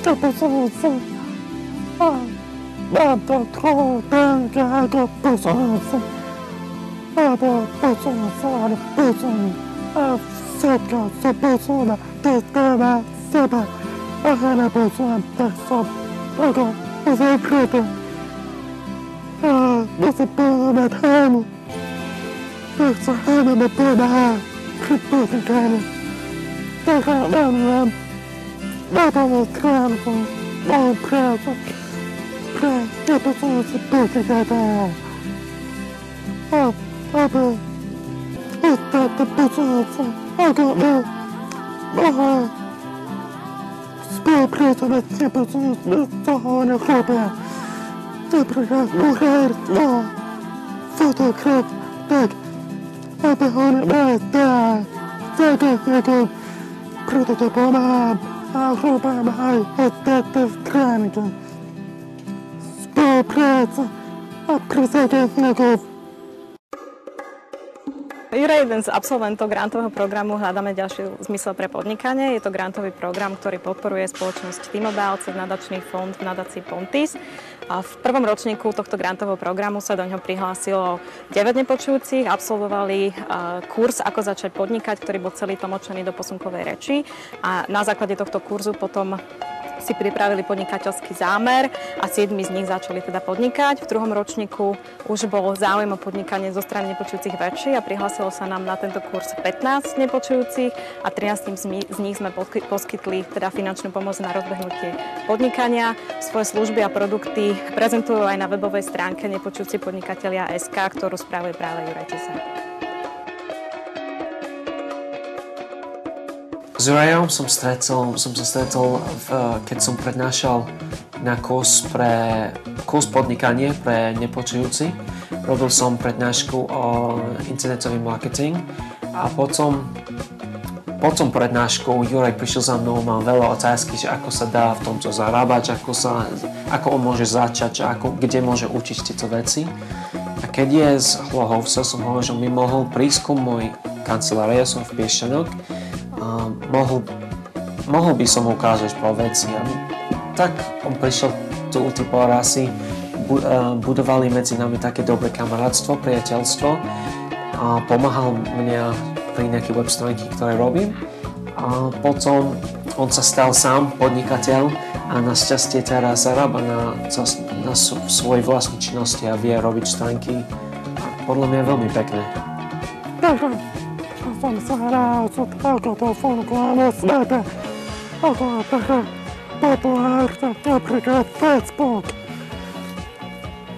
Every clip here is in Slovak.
Posunúť a mám to trochu tenké ako posunúť alebo posunúť sa, ale posunúť a všetko sa posúva do téma seba a ja neposúvam, tak som ako uzavretý a musím posunúť tému, tak sa téma mi pomáha pri podnikaní, tak ja venujem na tomu stránku moju prácu pre neposunúci podnikateľov. Aby ostatní posunúci ako my mohli spolupracovať s neposunúcimi z toho nechápia. Napríklad mužer na fotograf, tak aby ho nemali dať zákazníkom, preto to pomáham a chlopám aj ostatné stránky. Spolupráca a pre zákazníkov. Juraj je jeden z absolventov grantového programu Hľadáme ďalší zmysel pre podnikanie. Je to grantový program, ktorý podporuje spoločnosť T-Mobile cez nadačný fond v nadácii Pontis. A v prvom ročníku tohto grantového programu sa do ňoho prihlásilo 9 nepočujúcich, absolvovali kurz Ako začať podnikať, ktorý bol celý tlmočený do posunkovej reči. A na základe tohto kurzu potom si pripravili podnikateľský zámer a 7 z nich začali teda podnikať. V druhom ročníku už bol záujem o podnikanie zo strany nepočujúcich väčší a prihlásilo sa nám na tento kurz 15 nepočujúcich a 13 z nich sme poskytli teda finančnú pomoc na rozbehnutie podnikania. Svoje služby a produkty prezentujú aj na webovej stránke Nepočujúci podnikatelia.sk, ktorú spravuje práve Juraj Tisák. S Jurajom som sa stretol, keď som prednášal na kurz podnikanie pre nepočujúci. Robil som prednášku o internetový marketing a potom prednášku Juraj prišiel za mnou, mal veľa otázky, že ako sa dá v tomto zarábať, ako on môže začať, kde môže učiť tieto veci. A keď je z Hlohovca, som hovoril, že mi mohol prísť ku mojej kancelárii, ja som v Piešťanoch, mohol by som ukázať pár veci. Tak on prišiel tu pár razy, budovali medzi nami také dobré kamarátstvo, priateľstvo a pomáhal mňa pri nejakej web stránky, ktoré robím. A potom on sa stal sám podnikateľ a našťastie teraz zarába na svojej vlastnej činnosti a vie robiť stránky. Podľa mňa je veľmi pekné. Som sa hral, ako to funguje na svete, ako je taká populárna, napríklad Facebook,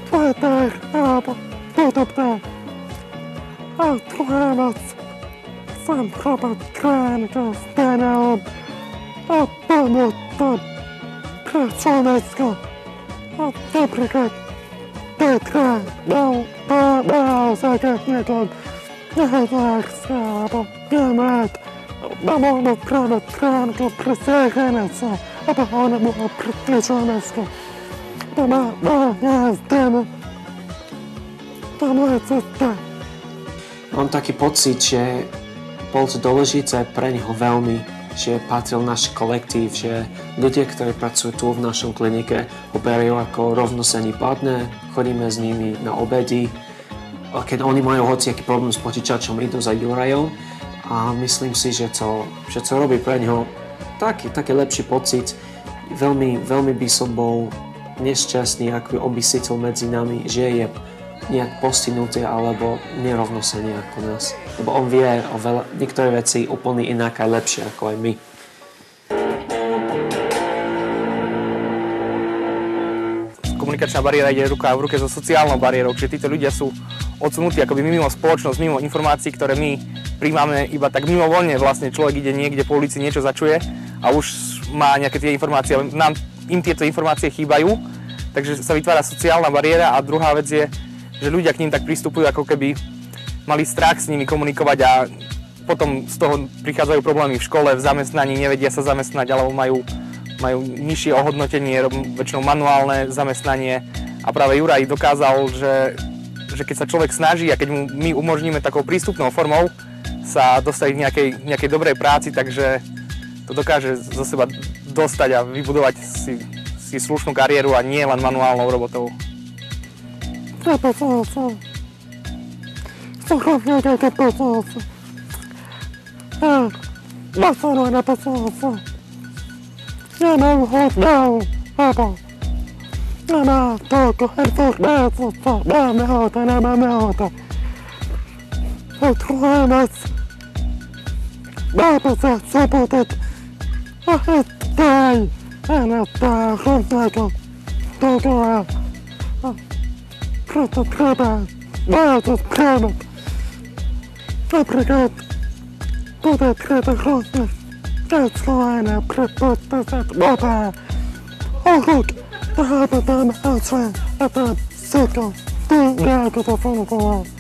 Twitter alebo podobné. A druhá vec, som robiť stránky s Danielom a pomôcť tam pre Slovensko. A napríklad Petra dal zákazníkom nehozárska alebo nemať a mohlo práve stránku pre záchranca, aby ho nemohlo pre Slovensko. To má jazden. To moja cesta. Mám taký pocit, že bol to dôležité pre neho veľmi, že patril náš kolektív, že ľudia, ktorí pracujú tu v našom klinike, ho berú ako rovnocenný partner, chodíme s nimi na obedy. Keď oni majú hociaký problém s počítačom, idú za Jurajom a myslím si, že to robí pre neho taký lepší pocit. Veľmi by som bol nešťastný, ak by on by cítil medzi nami, že je nejak postihnutý alebo nerovnocenný ako nás. Lebo on vie o niektoré veci úplne inak a lepšie ako aj my. Komunikačná bariéra ide ruka v ruke so sociálnou bariérou, čiže títo ľudia sú odsunutí akoby mimo spoločnosť, mimo informácií, ktoré my príjmame iba tak mimovoľne. Vlastne človek ide niekde po ulici, niečo začuje a už má nejaké tie informácie, ale im tieto informácie chýbajú, takže sa vytvára sociálna bariéra a druhá vec je, že ľudia k ním tak pristupujú, ako keby mali strach s nimi komunikovať a potom z toho prichádzajú problémy v škole, v zamestnaní, nevedia sa zamestnať alebo majú nižšie ohodnotenie, väčšinou manuálne zamestnanie a práve Juraj dokázal, že keď sa človek snaží a keď mu my umožníme takou prístupnou formou sa dostať k nejakej dobrej práci, takže to dokáže zo seba dostať a vybudovať si slušnú kariéru a nie len manuálnou robotou. Nämä toiko informaatiota, nämä Troimas. Baapaset soputet. Ahittai. Äänättää runnaiko. Tokoa. Krutut krepää. Vaatut kremät. Paprikat. Tutet kreta runnat. Kätsloaine prepottaset vapaa. Ohut. Haapataan outside. Että sekä. Tuu jääkö ta funkoa.